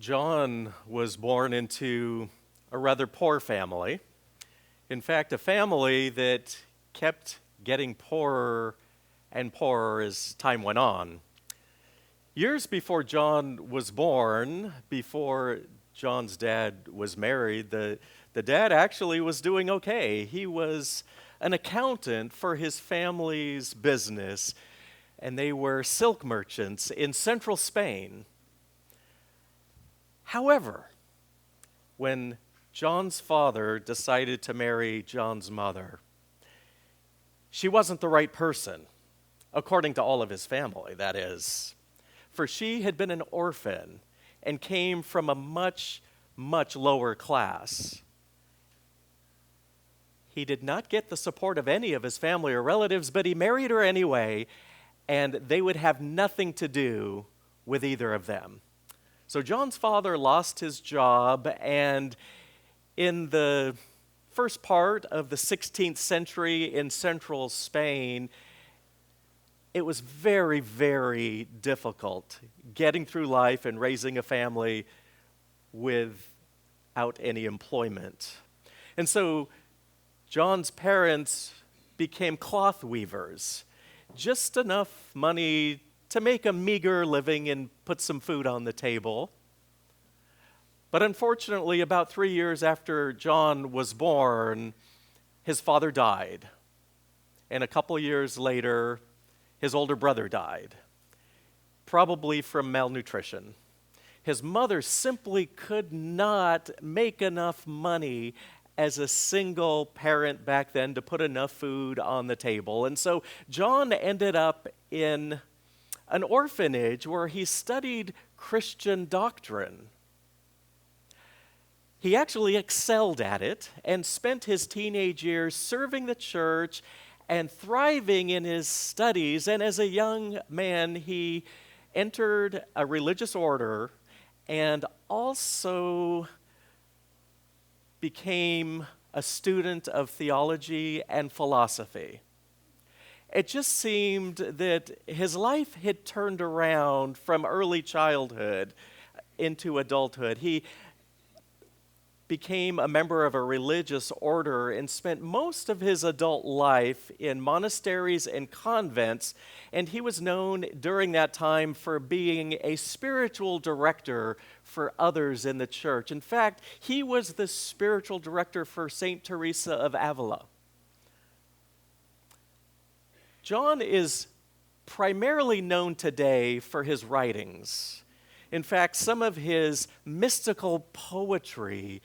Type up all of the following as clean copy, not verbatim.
John was born into a rather poor family. In fact, a family that kept getting poorer and poorer as time went on. Years before John was born, before John's dad was married, the dad actually was doing okay. He was an accountant for his family's business, and they were silk merchants in central Spain. However, when John's father decided to marry John's mother, she wasn't the right person, according to all of his family, that is. For she had been an orphan and came from a much, much lower class. He did not get the support of any of his family or relatives, but he married her anyway, and they would have nothing to do with either of them. So John's father lost his job, and in the first part of the 16th century in central Spain, it was very, very difficult getting through life and raising a family without any employment. And so John's parents became cloth weavers, just enough money to make a meager living and put some food on the table. But unfortunately, about 3 years after John was born, his father died. And a couple years later, his older brother died, probably from malnutrition. His mother simply could not make enough money as a single parent back then to put enough food on the table. And so John ended up in an orphanage where he studied Christian doctrine. He actually excelled at it and spent his teenage years serving the church and thriving in his studies. And as a young man, he entered a religious order and also became a student of theology and philosophy. It just seemed that his life had turned around from early childhood into adulthood. He became a member of a religious order and spent most of his adult life in monasteries and convents, and he was known during that time for being a spiritual director for others in the church. In fact, he was the spiritual director for St. Teresa of Avila. John is primarily known today for his writings. In fact, some of his mystical poetry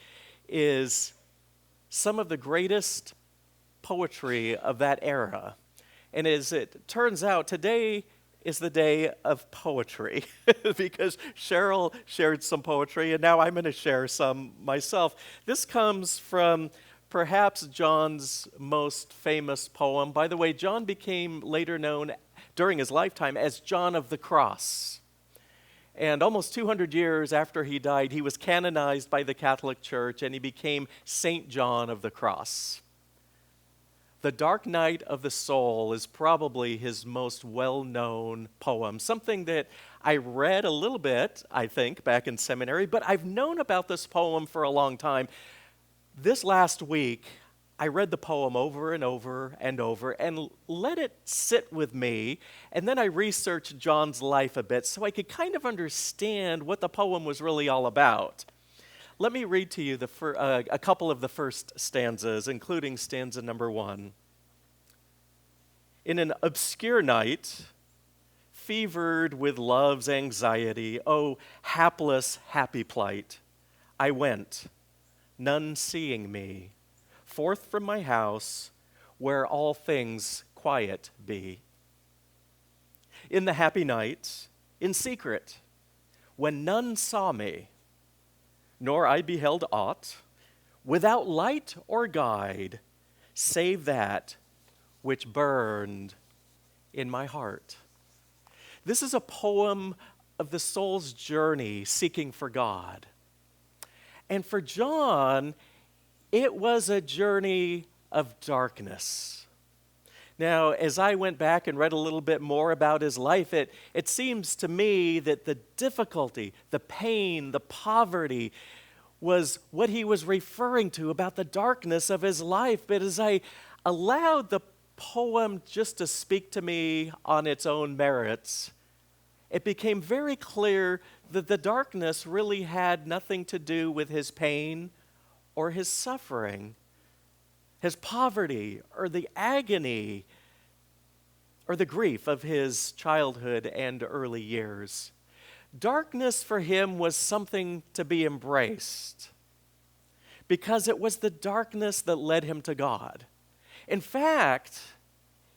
is some of the greatest poetry of that era. And as it turns out, today is the day of poetry because Cheryl shared some poetry, and now I'm going to share some myself. This comes from perhaps John's most famous poem. By the way, John became later known during his lifetime as John of the Cross. And almost 200 years after he died, he was canonized by the Catholic Church, and he became Saint John of the Cross. The Dark Night of the Soul is probably his most well-known poem, something that I read a little bit, I think, back in seminary, but I've known about this poem for a long time. This last week, I read the poem over and over and over and let it sit with me, and then I researched John's life a bit so I could kind of understand what the poem was really all about. Let me read to you a couple of the first stanzas, including stanza number 1. In an obscure night, fevered with love's anxiety, oh, hapless, happy plight, I went, none seeing me, forth from my house, where all things quiet be. In the happy night, in secret, when none saw me, nor I beheld aught, without light or guide, save that which burned in my heart. This is a poem of the soul's journey seeking for God. And for John, it was a journey of darkness. Now, as I went back and read a little bit more about his life, it seems to me that the difficulty, the pain, the poverty was what he was referring to about the darkness of his life. But as I allowed the poem just to speak to me on its own merits, it became very clear that the darkness really had nothing to do with his pain or his suffering, his poverty or the agony or the grief of his childhood and early years. Darkness for him was something to be embraced because it was the darkness that led him to God. In fact,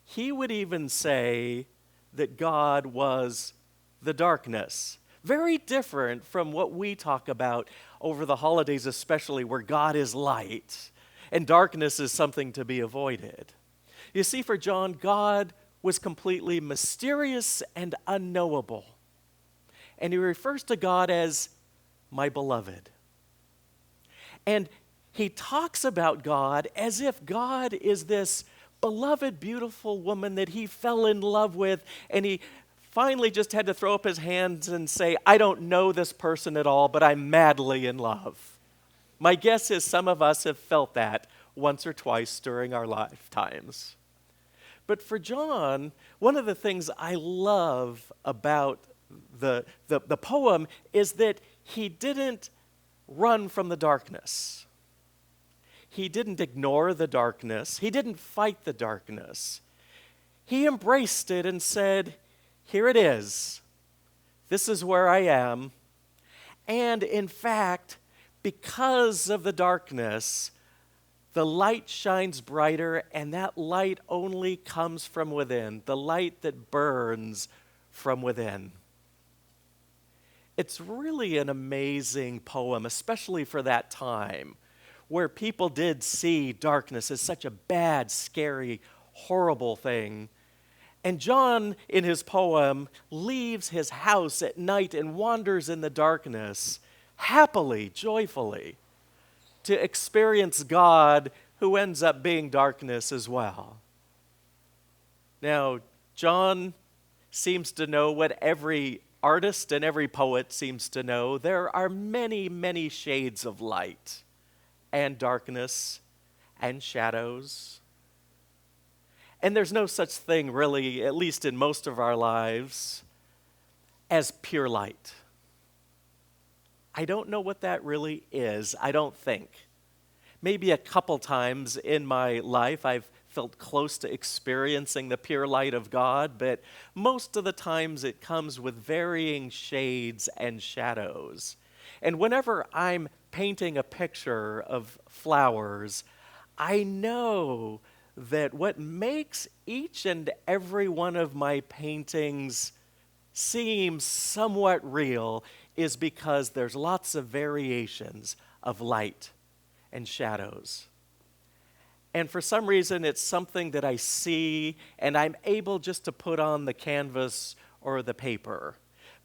he would even say that God was the darkness. Very different from what we talk about over the holidays, especially where God is light and darkness is something to be avoided. You see, for John, God was completely mysterious and unknowable. And he refers to God as my beloved. And he talks about God as if God is this beloved, beautiful woman that he fell in love with, and he finally just had to throw up his hands and say, I don't know this person at all, but I'm madly in love. My guess is some of us have felt that once or twice during our lifetimes. But for John, one of the things I love about the poem is that he didn't run from the darkness. He didn't ignore the darkness. He didn't fight the darkness. He embraced it and said, here it is. This is where I am. And in fact, because of the darkness, the light shines brighter, and that light only comes from within, the light that burns from within. It's really an amazing poem, especially for that time, where people did see darkness as such a bad, scary, horrible thing. And John, in his poem, leaves his house at night and wanders in the darkness, happily, joyfully, to experience God, who ends up being darkness as well. Now, John seems to know what every artist and every poet seems to know. There are many, many shades of light and darkness and shadows. And there's no such thing really, at least in most of our lives, as pure light. I don't know what that really is, I don't think. Maybe a couple times in my life I've felt close to experiencing the pure light of God, but most of the times it comes with varying shades and shadows. And whenever I'm painting a picture of flowers, I know that what makes each and every one of my paintings seem somewhat real is because there's lots of variations of light and shadows. And for some reason, it's something that I see and I'm able just to put on the canvas or the paper.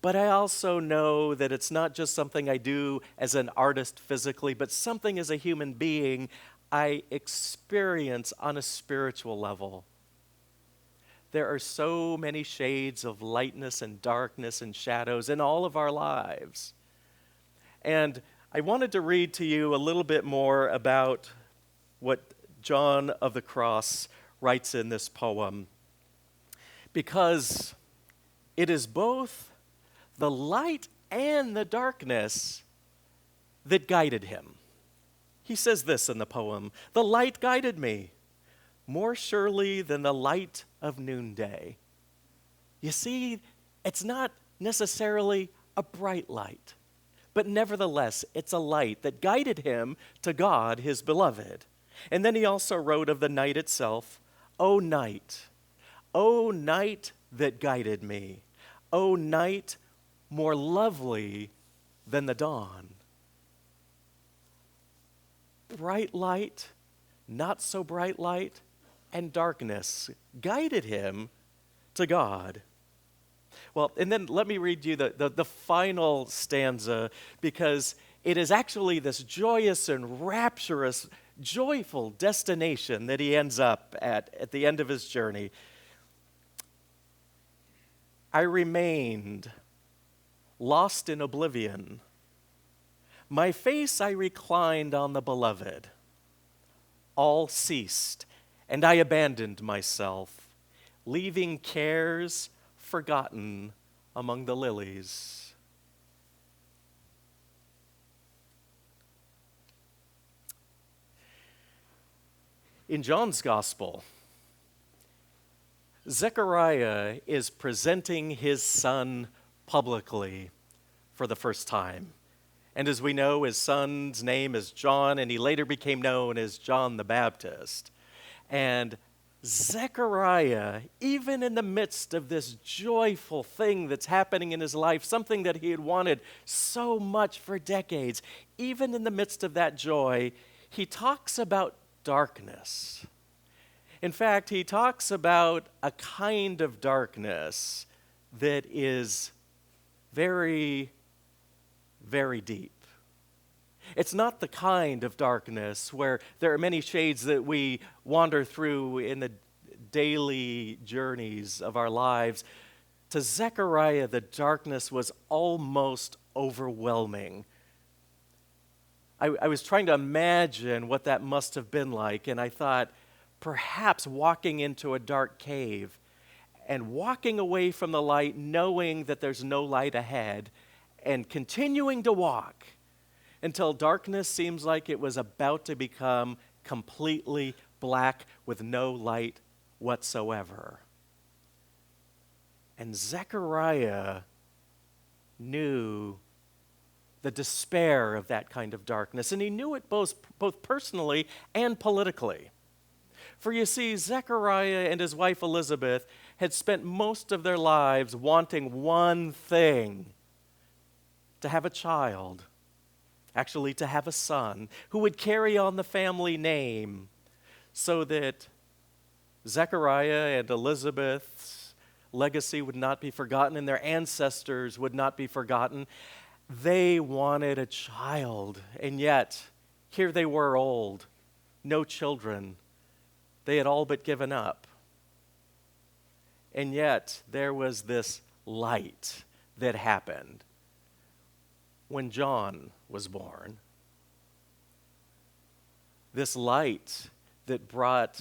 But I also know that it's not just something I do as an artist physically, but something as a human being I experience on a spiritual level. There are so many shades of lightness and darkness and shadows in all of our lives. And I wanted to read to you a little bit more about what John of the Cross writes in this poem, because it is both the light and the darkness that guided him. He says this in the poem, "The light guided me more surely than the light of noonday." You see, it's not necessarily a bright light, but nevertheless, it's a light that guided him to God, his beloved. And then he also wrote of the night itself, O night that guided me, O night more lovely than the dawn." Bright light, not so bright light, and darkness guided him to God. Well, and then let me read you the final stanza, because it is actually this joyous and rapturous, joyful destination that he ends up at the end of his journey. I remained lost in oblivion. My face I reclined on the beloved. All ceased, and I abandoned myself, leaving cares forgotten among the lilies. In John's Gospel, Zechariah is presenting his son publicly for the first time. And as we know, his son's name is John, and he later became known as John the Baptist. And Zechariah, even in the midst of this joyful thing that's happening in his life, something that he had wanted so much for decades, even in the midst of that joy, he talks about darkness. In fact, he talks about a kind of darkness that is very, very deep. It's not the kind of darkness where there are many shades that we wander through in the daily journeys of our lives. To Zechariah, the darkness was almost overwhelming. I was trying to imagine what that must have been like, and I thought, perhaps walking into a dark cave and walking away from the light, knowing that there's no light ahead, and continuing to walk until darkness seems like it was about to become completely black with no light whatsoever. And Zechariah knew the despair of that kind of darkness, and he knew it both personally and politically. For you see, Zechariah and his wife Elizabeth had spent most of their lives wanting one thing: to have a child, actually to have a son, who would carry on the family name so that Zechariah and Elizabeth's legacy would not be forgotten and their ancestors would not be forgotten. They wanted a child, and yet here they were old, no children. They had all but given up. And yet there was this light that happened when John was born. This light that brought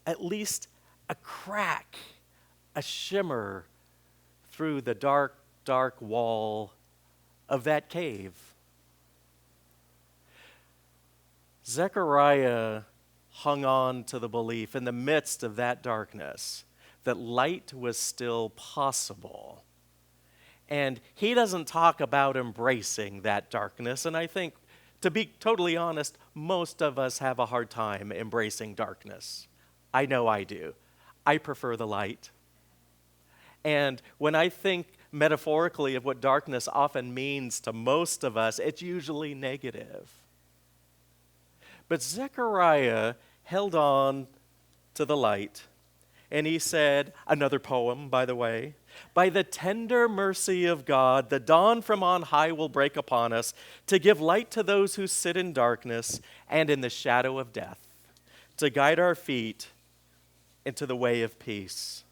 at least a crack, a shimmer through the dark, dark wall of that cave. Zechariah hung on to the belief in the midst of that darkness that light was still possible. And he doesn't talk about embracing that darkness, and I think, to be totally honest, most of us have a hard time embracing darkness. I know I do. I prefer the light. And when I think metaphorically of what darkness often means to most of us, it's usually negative. But Zechariah held on to the light, and he said, another poem, by the way, "By the tender mercy of God, the dawn from on high will break upon us to give light to those who sit in darkness and in the shadow of death, to guide our feet into the way of peace."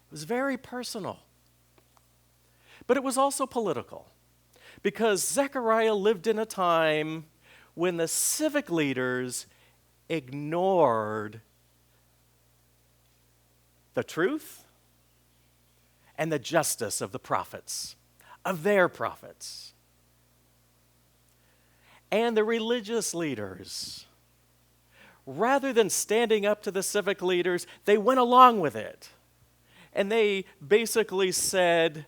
It was very personal. But it was also political, because Zechariah lived in a time when the civic leaders ignored the truth and the justice of the prophets, of their prophets. And the religious leaders, rather than standing up to the civic leaders, they went along with it. And they basically said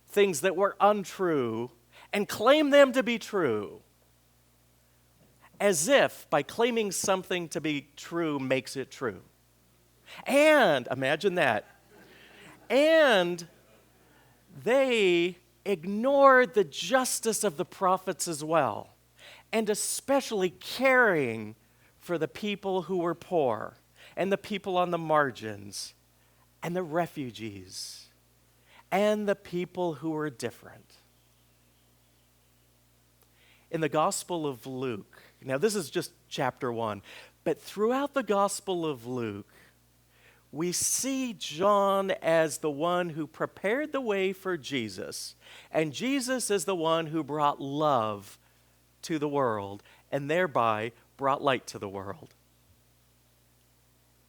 things that were untrue and claimed them to be true, as if by claiming something to be true makes it true. And, imagine that, and they ignored the justice of the prophets as well, and especially caring for the people who were poor and the people on the margins and the refugees and the people who were different. in the Gospel of Luke, now this is just chapter 1, but throughout the Gospel of Luke, we see John as the one who prepared the way for Jesus, and Jesus is the one who brought love to the world and thereby brought light to the world.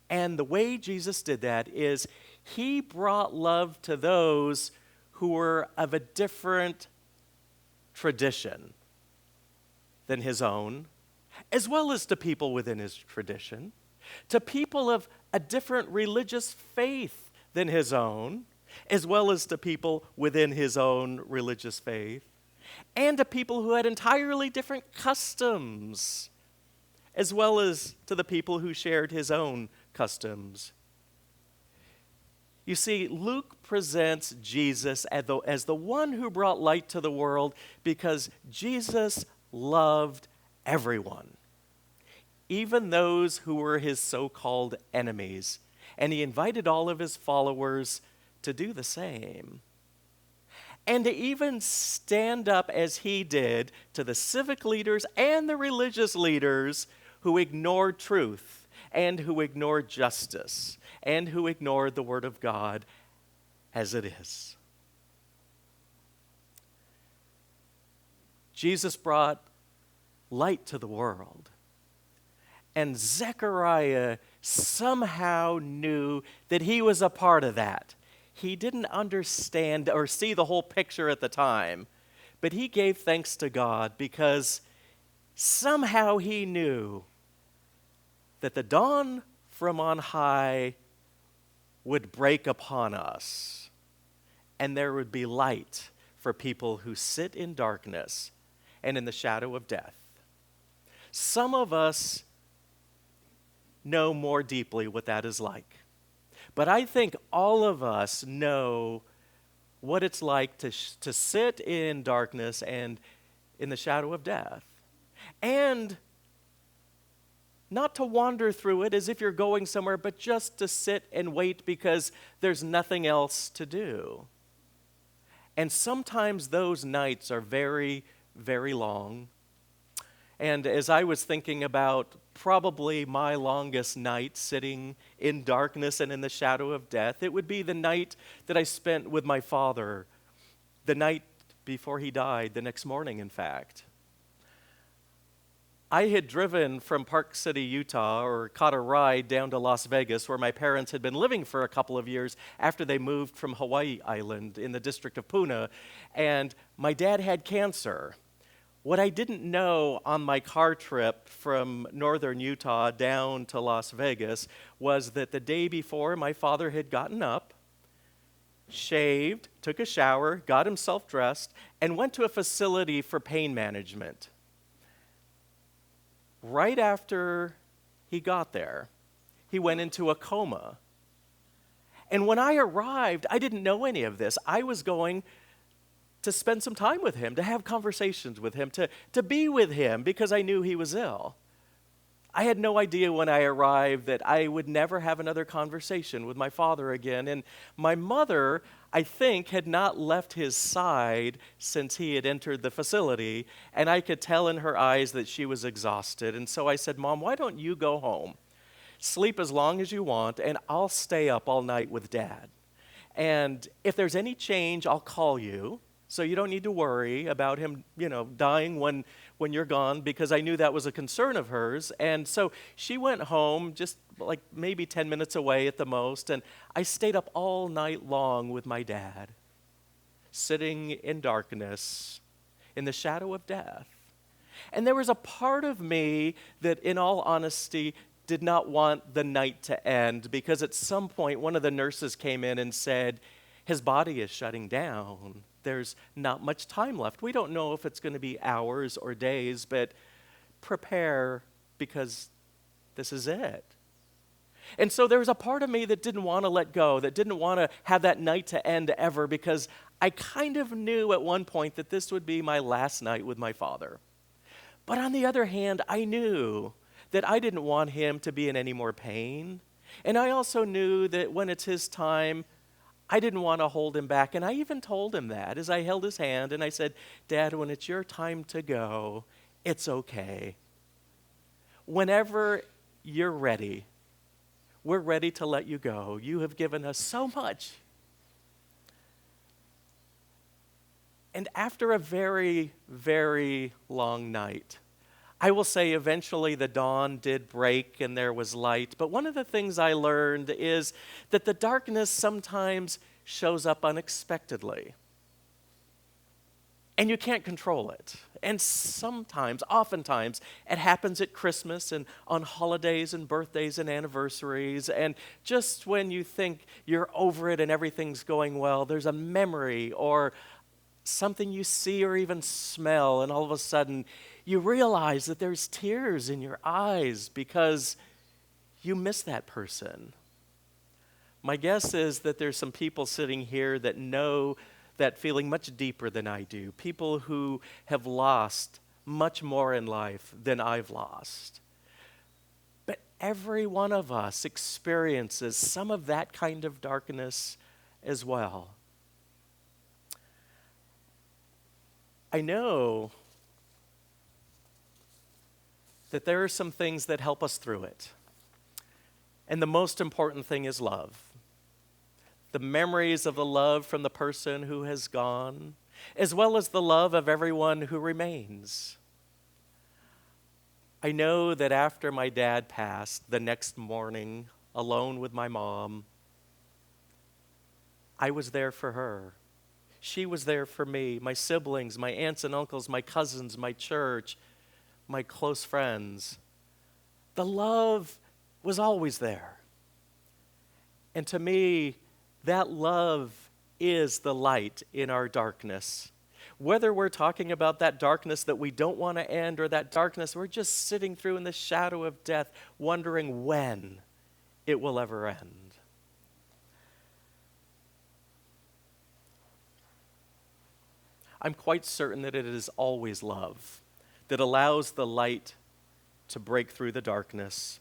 And the way Jesus did that is he brought love to those who were of a different tradition than his own, as well as to people within his tradition, to people of a different religious faith than his own, as well as to people within his own religious faith, and to people who had entirely different customs, as well as to the people who shared his own customs. You see, Luke presents Jesus as the one who brought light to the world because Jesus loved everyone, even those who were his so-called enemies, and he invited all of his followers to do the same. And to even stand up as he did to the civic leaders and the religious leaders who ignored truth and who ignored justice and who ignored the Word of God as it is. Jesus brought light to the world. And Zechariah somehow knew that he was a part of that. He didn't understand or see the whole picture at the time, but he gave thanks to God because somehow he knew that the dawn from on high would break upon us, and there would be light for people who sit in darkness and in the shadow of death. Some of us know more deeply what that is like. But I think all of us know what it's like to sit in darkness and in the shadow of death. And not to wander through it as if you're going somewhere, but just to sit and wait because there's nothing else to do. And sometimes those nights are very, very long. And as I was thinking about probably my longest night sitting in darkness and in the shadow of death, it would be the night that I spent with my father, the night before he died, the next morning, in fact. I had driven from Park City, Utah, or caught a ride down to Las Vegas, where my parents had been living for a couple of years after they moved from Hawaii Island in the district of Puna, and my dad had cancer. What I didn't know on my car trip from northern Utah down to Las Vegas was that the day before, my father had gotten up, shaved, took a shower, got himself dressed, and went to a facility for pain management. Right after he got there, he went into a coma. And when I arrived, I didn't know any of this. I was going to spend some time with him, to have conversations with him, to be with him because I knew he was ill. I had no idea when I arrived that I would never have another conversation with my father again. And my mother, I think, had not left his side since he had entered the facility, and I could tell in her eyes that she was exhausted. And so I said, Mom, why don't you go home? Sleep as long as you want, and I'll stay up all night with Dad. And if there's any change, I'll call you. So you don't need to worry about him, dying when you're gone, because I knew that was a concern of hers. And so she went home just like maybe 10 minutes away at the most, and I stayed up all night long with my dad, sitting in darkness, in the shadow of death. And there was a part of me that, in all honesty, did not want the night to end, because at some point one of the nurses came in and said, his body is shutting down. There's not much time left. We don't know if it's going to be hours or days, but prepare because this is it. And so there was a part of me that didn't want to let go, that didn't want to have that night to end ever, because I kind of knew at one point that this would be my last night with my father. But on the other hand, I knew that I didn't want him to be in any more pain. And I also knew that when it's his time, I didn't want to hold him back, and I even told him that as I held his hand, and I said, Dad, when it's your time to go, it's okay. Whenever you're ready, we're ready to let you go. You have given us so much. And after a very, very long night, I will say eventually the dawn did break and there was light. But one of the things I learned is that the darkness sometimes shows up unexpectedly. And you can't control it. And sometimes, oftentimes, it happens at Christmas and on holidays and birthdays and anniversaries. And just when you think you're over it and everything's going well, there's a memory or something you see or even smell, and all of a sudden you realize that there's tears in your eyes because you miss that person. My guess is that there's some people sitting here that know that feeling much deeper than I do. People who have lost much more in life than I've lost. But every one of us experiences some of that kind of darkness as well. I know that there are some things that help us through it. And the most important thing is love. The memories of the love from the person who has gone, as well as the love of everyone who remains. I know that after my dad passed, the next morning, alone with my mom, I was there for her. She was there for me, my siblings, my aunts and uncles, my cousins, my church, my close friends. The love was always there. And to me, that love is the light in our darkness. Whether we're talking about that darkness that we don't want to end or that darkness we're just sitting through in the shadow of death, wondering when it will ever end. I'm quite certain that it is always love that allows the light to break through the darkness.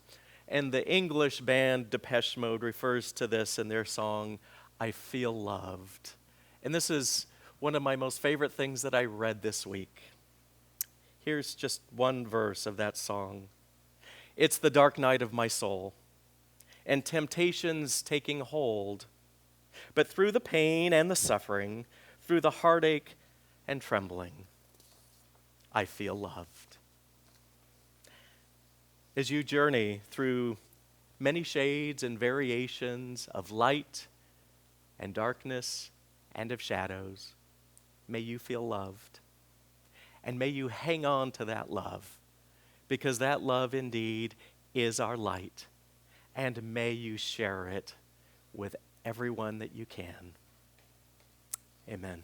And the English band Depeche Mode refers to this in their song, I Feel Loved. And this is one of my most favorite things that I read this week. Here's just one verse of that song. It's the dark night of my soul, and temptations taking hold. But through the pain and the suffering, through the heartache and trembling, I feel loved. As you journey through many shades and variations of light and darkness and of shadows, may you feel loved. And may you hang on to that love, because that love indeed is our light. And may you share it with everyone that you can. Amen.